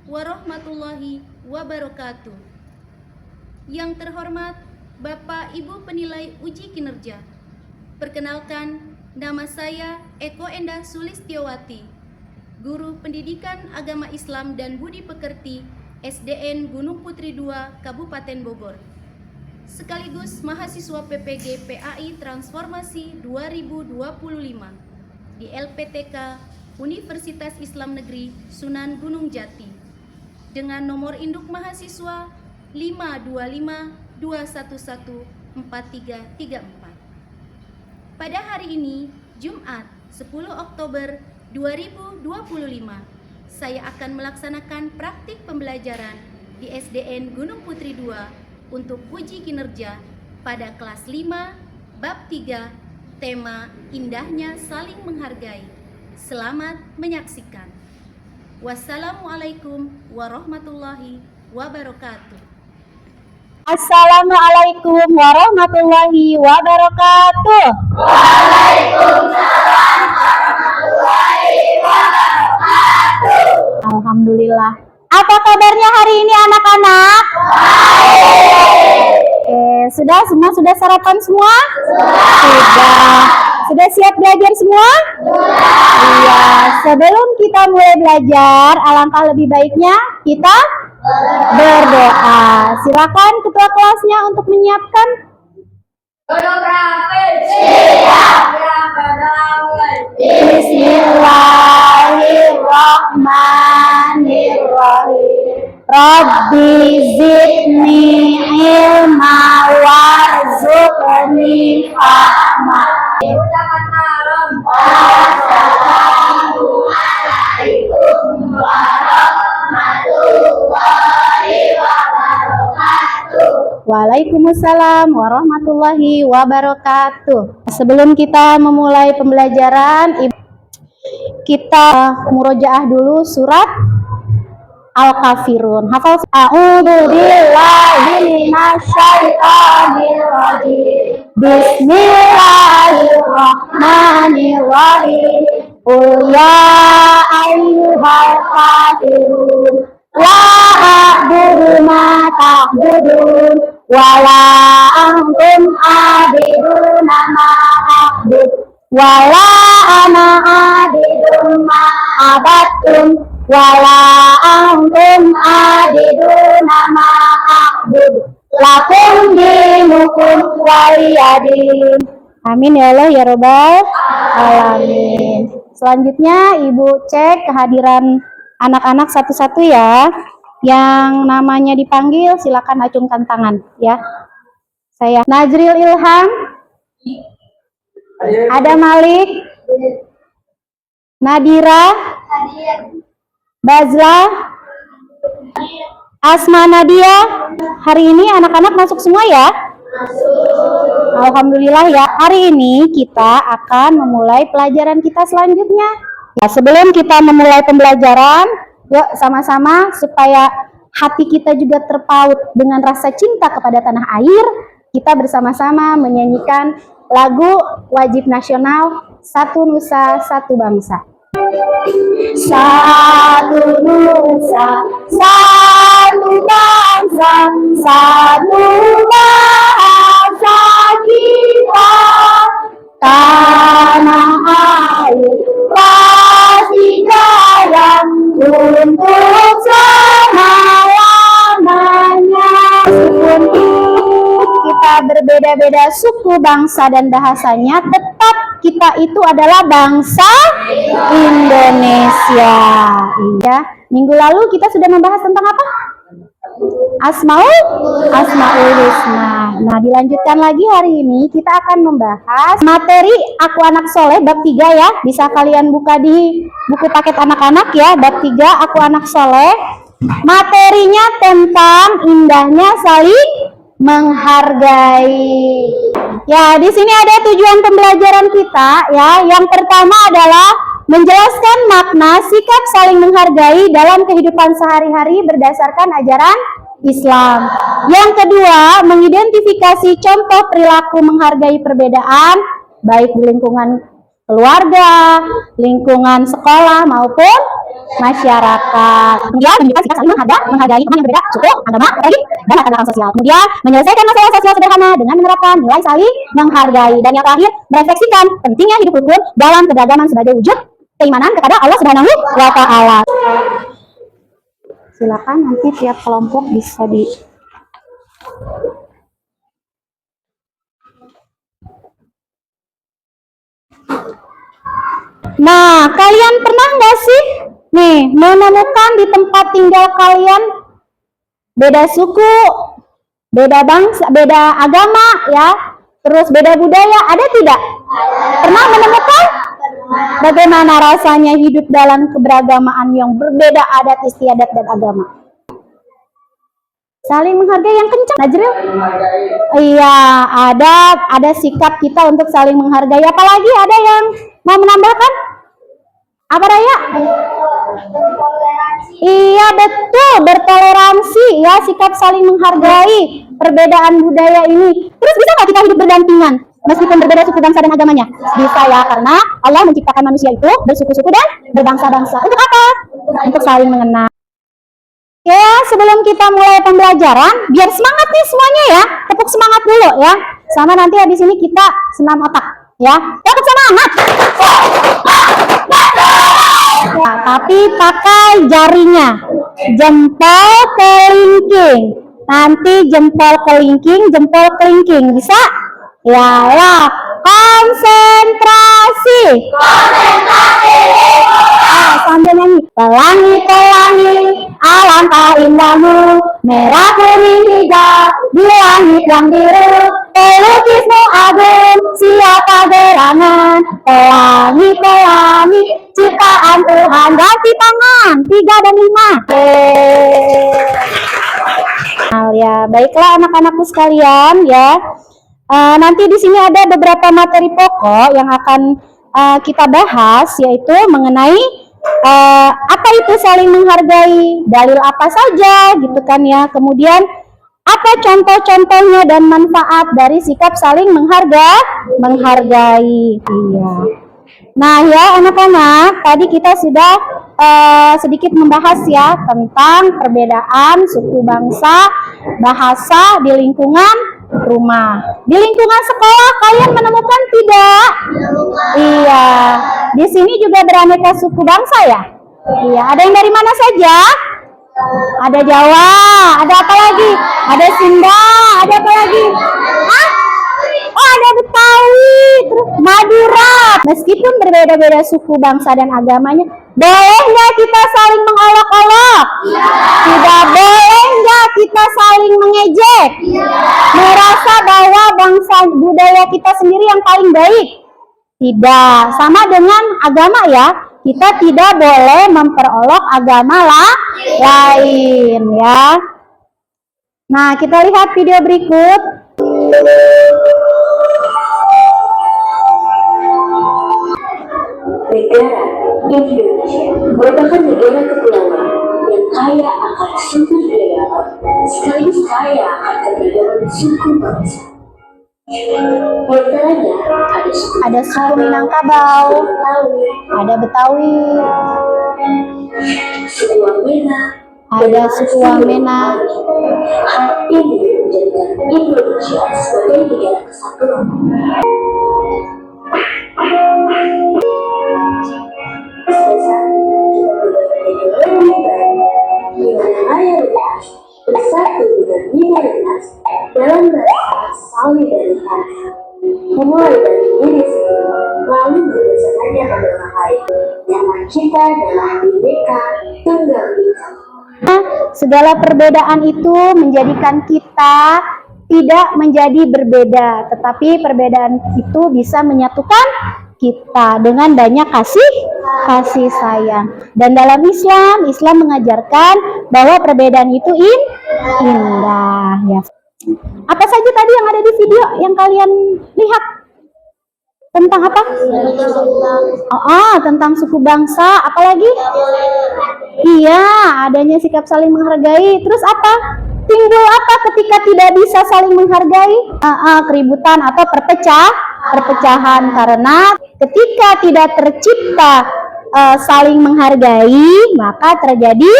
warahmatullahi wabarakatuh. Yang terhormat Bapak Ibu penilai uji kinerja. Perkenalkan, nama saya Eko Endah Sulistiowati, Guru Pendidikan Agama Islam dan Budi Pekerti SDN Gunung Putri II, Kabupaten Bogor, sekaligus mahasiswa PPG PAI Transformasi 2025 di LPTK Universitas Islam Negeri Sunan Gunung Jati dengan nomor induk mahasiswa 525211434. Pada hari ini, Jumat 10 Oktober 2025, saya akan melaksanakan praktik pembelajaran di SDN Gunung Putri II untuk uji kinerja pada kelas 5, bab 3, tema Indahnya Saling Menghargai. Selamat menyaksikan. Wassalamualaikum warahmatullahi wabarakatuh. Assalamualaikum warahmatullahi wabarakatuh. Waalaikumsalam warahmatullahi wabarakatuh. Alhamdulillah. Apa kabarnya hari ini anak-anak? Baik. Semua sudah sarapan semua? Sudah siap belajar semua? Iya. Sebelum kita mulai belajar, alangkah lebih baiknya kita berdoa. Silakan ketua kelasnya untuk menyiapkan. Bismillahirrahmanirrahim. Rabbi zidni ilma warzuqni fahma. Assalamualaikum warahmatullahi wabarakatuh. Waalaikumsalam warahmatullahi wabarakatuh. Sebelum kita memulai pembelajaran, kita murojaah dulu surat Al-Kafirun. Hafal. A'udzu billahi minasyaitonir rajim. Bismillahirrahmanirrahim. Qul ya ayyuhal kafirun la a'budu ma ta'budun wa la antum a'biduna ma a'bud wa la ana a'bidun ma abattum wa la antum a'biduna ma a'bud lakum dinukum waliyadin. Amin ya Allah ya Rabbal alamin. Selanjutnya Ibu cek kehadiran anak-anak satu-satu ya. Yang namanya dipanggil silakan acungkan tangan ya. Saya Najril Ilham. Ada Malik. Nadira. Bazla. Asma Nadia. Hari ini anak-anak masuk semua ya? Alhamdulillah ya. Hari ini kita akan memulai pelajaran kita selanjutnya. Nah, sebelum kita memulai pembelajaran, yuk sama-sama supaya hati kita juga terpaut dengan rasa cinta kepada tanah air, kita bersama-sama menyanyikan lagu wajib nasional Satu Nusa Satu Bangsa. Satu nusa, satu bangsa, satu bahasa kita, tanah air pasti jaya untuk selama-lamanya. Meskipun kita berbeda-beda suku, bangsa, dan bahasanya, tetap kita itu adalah bangsa Indonesia. Ya, minggu lalu kita sudah membahas tentang apa? Asmaul Husna. Nah, dilanjutkan lagi hari ini kita akan membahas materi Aku Anak Soleh bab 3 ya. Bisa kalian buka di buku paket anak-anak ya, bab 3 Aku Anak Soleh. Materinya tentang indahnya saling menghargai. Ya, di sini ada tujuan pembelajaran kita ya. Yang pertama adalah menjelaskan makna sikap saling menghargai dalam kehidupan sehari-hari berdasarkan ajaran Islam. Yang kedua, mengidentifikasi contoh perilaku menghargai perbedaan baik di lingkungan keluarga, lingkungan sekolah maupun masyarakat. Kemudian menunjukkan sikap saling menghargai teman yang berbeda suku, agama, apalagi dan latar belakang sosial. Kemudian menyelesaikan masalah sosial sederhana dengan menerapkan nilai saling menghargai. Dan yang terakhir, merefleksikan pentingnya hidup rukun dalam keberagaman sebagai wujud keimanan kepada Allah Subhanahu wa Ta'ala. Silakan nanti tiap kelompok bisa di Nah, kalian pernah nggak sih nih menemukan di tempat tinggal kalian beda suku, beda bangsa, beda agama ya, terus beda budaya, ada tidak? Pernah menemukan? Bagaimana rasanya hidup dalam keberagaman yang berbeda adat istiadat dan agama? Saling menghargai yang kencang, Najril. Iya, ada sikap kita untuk saling menghargai. Apalagi ada yang mau menambahkan? Apa Raya? Iya betul, bertoleransi ya, sikap saling menghargai perbedaan budaya ini. Terus bisa nggak kita hidup berdampingan meskipun berbeda suku bangsa dan agamanya? Bisa ya, karena Allah menciptakan manusia itu bersuku-suku dan berbangsa-bangsa. Untuk apa? Untuk saling mengenal. Ya, sebelum kita mulai pembelajaran, biar semangat nih semuanya ya. Tepuk semangat dulu ya. Sama nanti habis ini kita senam otak ya. Tepuk semangat. Ya, tapi pakai jarinya. Jempol kelingking. Nanti jempol kelingking. Bisa? Ya, ya. Konsentrasi. Sambil nyanyi. Pelangi, alangkah indahmu, merah kuning hijau di langit yang biru. Pelukismu agung, siapa gerangan? Pelangi, ciptaan Tuhan. Ganti tangan, 3 dan 5. Nah, ya, baiklah anak-anakku sekalian ya. Nanti di sini ada beberapa materi pokok yang akan kita bahas, yaitu mengenai apa itu saling menghargai, dalil apa saja gitu kan ya. Kemudian apa contoh-contohnya dan manfaat dari sikap saling menghargai. Iya. Nah ya anak-anak, tadi kita sudah sedikit membahas ya tentang perbedaan suku bangsa, bahasa di lingkungan rumah. Di lingkungan sekolah kalian menemukan tidak? Iya. Di sini juga beraneka suku bangsa ya? Iya. Ada yang dari mana saja? Ada Jawa, ada apa lagi? Ada Sunda, ada apa lagi? Hah? Oh, ada Betawi, terus Madura. Meskipun berbeda-beda suku bangsa dan agamanya, boleh nggak kita saling mengolok-olok? Tidak boleh nggak kita saling mengejek? Merasa bahwa bangsa budaya kita sendiri yang paling baik? Tidak. Sama dengan agama ya, kita tidak boleh memperolok agama lain ya. Nah, kita lihat video berikut. Negara Indonesia merupakan negara kepulauan yang kaya akan sumber daya alam, sekaligus kaya akan keberagaman suku bangsa. Di antaranya Ada suku Minangkabau, ada Betawi, suku Wamena, ada suku Wamena. Hal ini menjadikan Indonesia sebagai negara kesatuan. Sebesar kita berbeda lebih baik, di mana mayoritas bersatu dengan minoritas dalam rasa solidaritas, memulai dari diri sendiri, lalu membiasakannya pada orang lain. Nyaman kita adalah Bhinneka Tunggal Ika. Segala perbedaan itu menjadikan kita tidak menjadi berbeda, tetapi perbedaan itu bisa menyatukan kita dengan banyak kasih sayang. Dan dalam Islam mengajarkan bahwa perbedaan itu indah ya. Apa saja tadi yang ada di video yang kalian lihat? Tentang apa? Tentang suku bangsa, apalagi? Iya, adanya sikap saling menghargai. Terus apa? Timbul apa ketika tidak bisa saling menghargai? Keributan atau perpecahan, karena ketika tidak tercipta saling menghargai, maka terjadi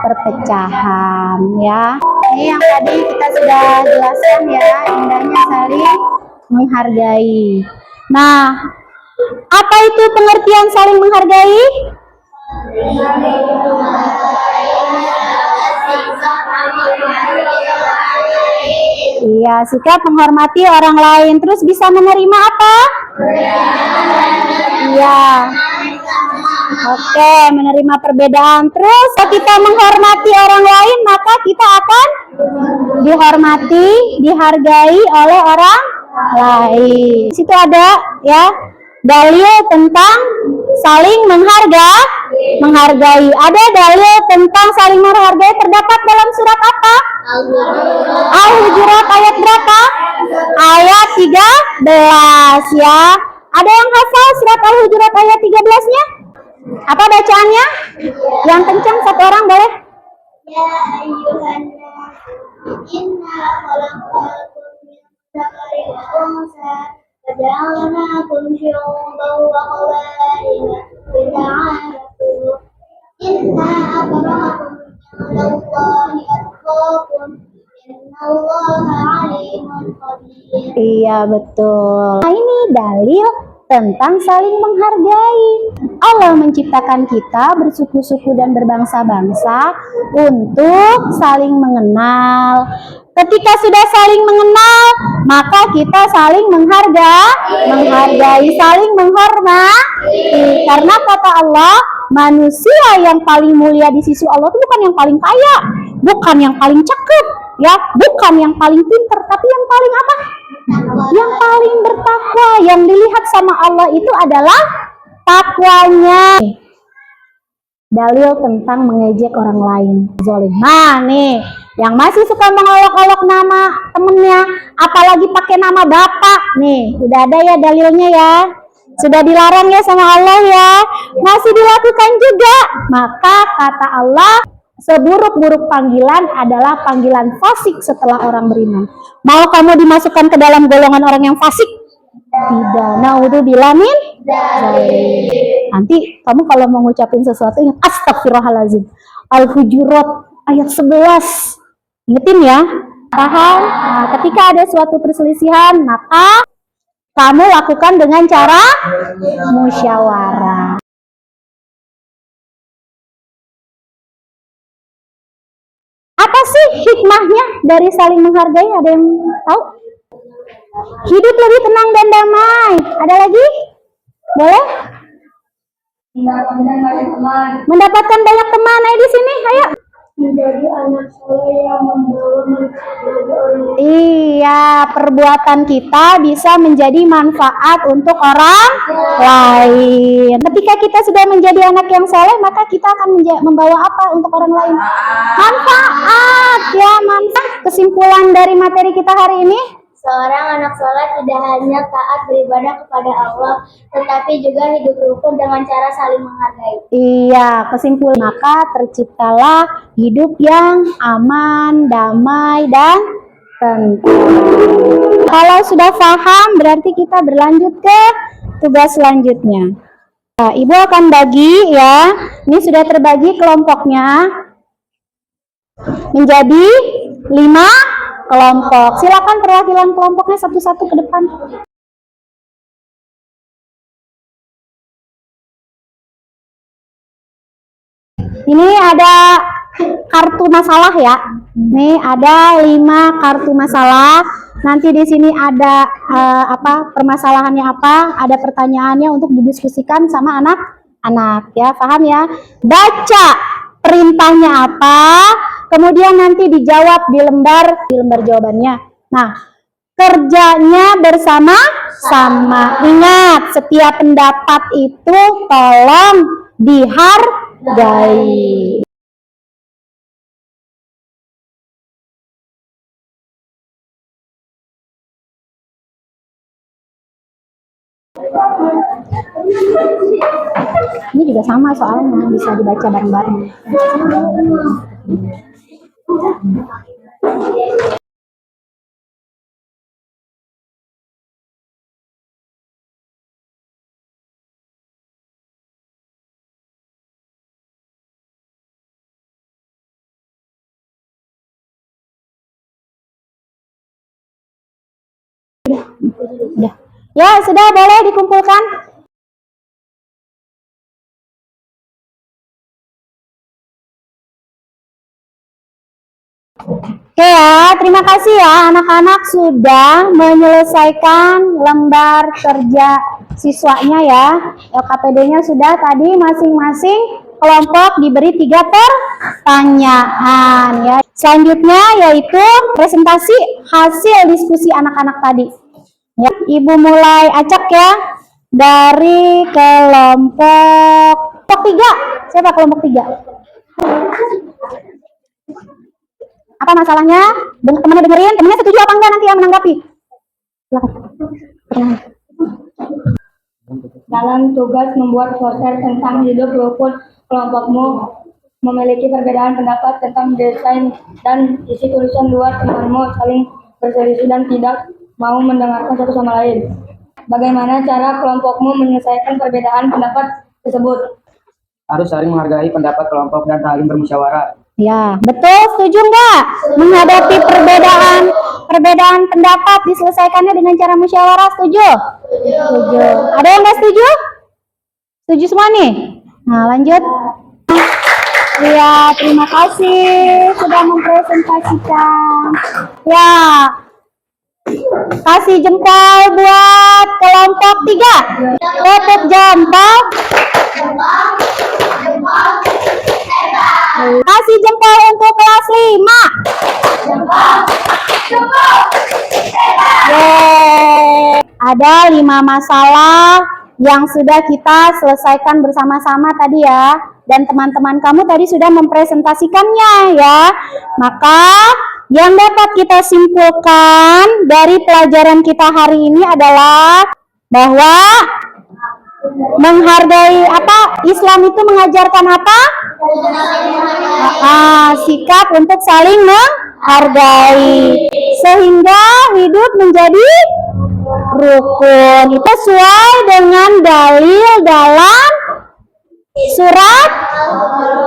perpecahan ya. Ini yang tadi kita sudah jelaskan ya, indahnya saling menghargai. Nah, apa itu pengertian saling menghargai? Iya, sikap menghormati orang lain. Terus bisa menerima apa? Iya. Oke, menerima perbedaan. Terus kalau kita menghormati orang lain, maka kita akan dihormati, dihargai oleh orang lain. Di situ ada ya dalil tentang saling menghargai. Ada dalil tentang saling menghargai terdapat dalam surat apa? Al-Hujurat ayat berapa? Ayat 13 ya. Ada yang hafal surat Al-Hujurat ayat 13-nya? Apa bacaannya? Yang kencang satu orang boleh? Ya ayyuhan nas inna khalaqnakum min dzakarin wa unsa waja'alnakum syu'uban wa qabaila lita'arafu inna akramakum indallahi atqakum innallaha 'alimun khabir. Iya betul. Nah, ini dalil tentang saling menghargai. Allah menciptakan kita bersuku-suku dan berbangsa-bangsa untuk saling mengenal. Ketika sudah saling mengenal, maka kita saling menghargai, saling menghormati. Karena kata Allah, manusia yang paling mulia di sisi Allah itu bukan yang paling kaya, bukan yang paling cakep, ya, bukan yang paling pintar, tapi yang paling apa? Yang paling bertakwa. Yang dilihat sama Allah itu adalah takwanya. Dalil tentang mengejek orang lain, zolim. Nah nih, yang masih suka mengolok-olok nama temennya, apalagi pakai nama bapak, nih udah ada ya dalilnya ya. Sudah dilarang ya sama Allah ya, masih dilakukan juga. Maka kata Allah, seburuk-buruk panggilan adalah panggilan fasik setelah orang beriman. Mau kamu dimasukkan ke dalam golongan orang yang fasik? Tidak. Naudzubillah min dzalik. Nanti kamu kalau mau ngucapin sesuatu ingat astagfirullahalazim. Al-Hujurat ayat 11. Ingetin ya. Paham? Nah, ketika ada suatu perselisihan, maka kamu lakukan dengan cara musyawarah. Apa sih hikmahnya dari saling menghargai? Ada yang tahu? Hidup lebih tenang dan damai. Ada lagi? Boleh? Mendapatkan banyak teman. Ayo di sini, ayo. Menjadi anak soleh yang membawa manfaat bagi orang lain. Iya, perbuatan kita bisa menjadi manfaat untuk orang lain. Ketika kita sudah menjadi anak yang soleh, maka kita akan membawa apa untuk orang lain? Manfaat, ya, manfaat. Kesimpulan dari materi kita hari ini, Seorang anak soleh tidak hanya taat beribadah kepada Allah, tetapi juga hidup rukun dengan cara saling menghargai. iya, kesimpulan maka terciptalah hidup yang aman, damai, dan tentram. Kalau sudah paham, berarti kita berlanjut ke tugas selanjutnya. Nah, Ibu akan bagi ya, ini sudah terbagi kelompoknya menjadi 5 kelompok. Silakan perwakilan kelompoknya satu-satu ke depan. Ini ada kartu masalah ya. Nih ada 5 kartu masalah. Nanti di sini ada permasalahannya apa, ada pertanyaannya untuk didiskusikan sama anak-anak ya. Paham ya? Baca perintahnya apa, kemudian nanti dijawab di lembar jawabannya. Nah, kerjanya bersama-sama. Ingat, setiap pendapat itu tolong dihargai. Ini juga sama soalnya, bisa dibaca bareng-bareng. Ya, sudah boleh dikumpulkan. Oke ya, terima kasih ya anak-anak sudah menyelesaikan lembar kerja siswanya ya. LKPD-nya sudah tadi, masing-masing kelompok diberi 3 pertanyaan ya. Selanjutnya yaitu presentasi hasil diskusi anak-anak tadi. Ya, Ibu mulai acak ya dari kelompok 3. Siapa kelompok 3? Apa masalahnya? Temennya dengerin, temennya setuju apa enggak nanti yang menanggapi? Silakan. Dalam tugas membuat poster tentang hidup rukun, kelompokmu memiliki perbedaan pendapat tentang desain dan isi tulisan luar. Temanmu saling berselisih dan tidak mau mendengarkan satu sama lain. Bagaimana cara kelompokmu menyelesaikan perbedaan pendapat tersebut? Harus saling menghargai pendapat kelompok dan saling bermusyawarah. Ya, betul. Setuju nggak? Menghadapi perbedaan pendapat diselesaikannya dengan cara musyawarah. Setuju? Setuju. Ada yang nggak setuju? Setuju semua nih? Nah, lanjut. Ya, terima kasih sudah mempresentasikan. Ya, kasih jempol buat kelompok 3. Tutup jempol. Kasih jempol untuk kelas 5. Yeay. Ada 5 masalah yang sudah kita selesaikan bersama-sama tadi ya. Dan teman-teman kamu tadi sudah mempresentasikannya ya. Maka yang dapat kita simpulkan dari pelajaran kita hari ini adalah bahwa menghargai apa? Islam itu mengajarkan apa? Sikap untuk saling menghargai sehingga hidup menjadi rukun. Itu sesuai dengan dalil dalam surat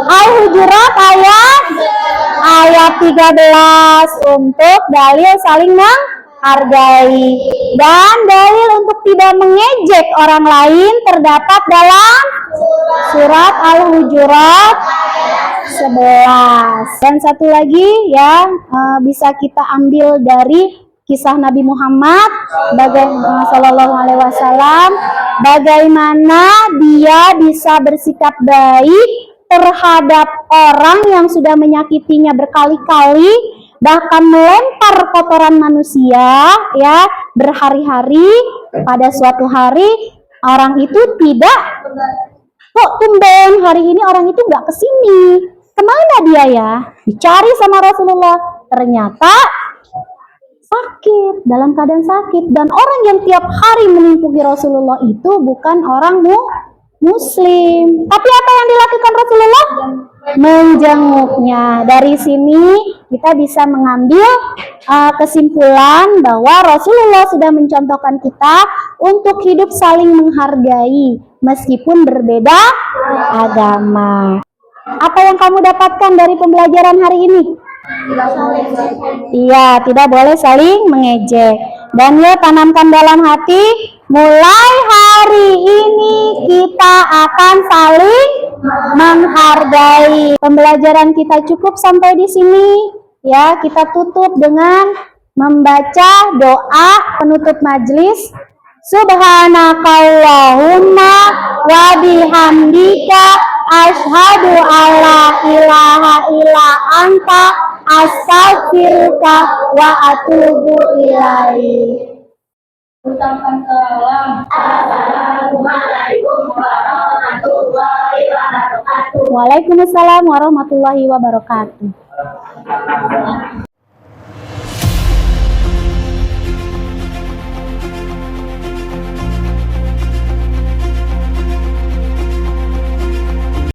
Al-Hujurat ayat 13 untuk dalil saling menghargai, dan dalil untuk tidak mengejek orang lain terdapat dalam surat Al-Hujurat 11. Dan satu lagi ya, bisa kita ambil dari kisah Nabi Muhammad Sallallahu Alaihi Wasallam, bagaimana dia bisa bersikap baik terhadap orang yang sudah menyakitinya berkali-kali, bahkan melempar kotoran manusia ya berhari-hari. Pada suatu hari orang itu tidak, kok tumben hari ini orang itu nggak kesini, kemana dia ya? Dicari sama Rasulullah, ternyata sakit, dalam keadaan sakit. Dan orang yang tiap hari menimpuki Rasulullah itu bukan orang Muslim. Tapi apa yang dilakukan Rasulullah? Menjenguknya. Dari sini kita bisa mengambil kesimpulan bahwa Rasulullah sudah mencontohkan kita untuk hidup saling menghargai meskipun berbeda agama. Apa yang kamu dapatkan dari pembelajaran hari ini? Iya, tidak boleh saling mengejek. Dan ya, tanamkan dalam hati, mulai hari ini kita akan saling menghargai. Pembelajaran kita cukup sampai di sini. Ya, kita tutup dengan membaca doa penutup majelis. Subhanakallahumma wa bihamdika asyhadu alla ilaha illa anta astaghfiruka wa atubu ilaik. Ucapkan salam. Assalamualaikum warahmatullahi wabarakatuh. Waalaikumsalam warahmatullahi wabarakatuh.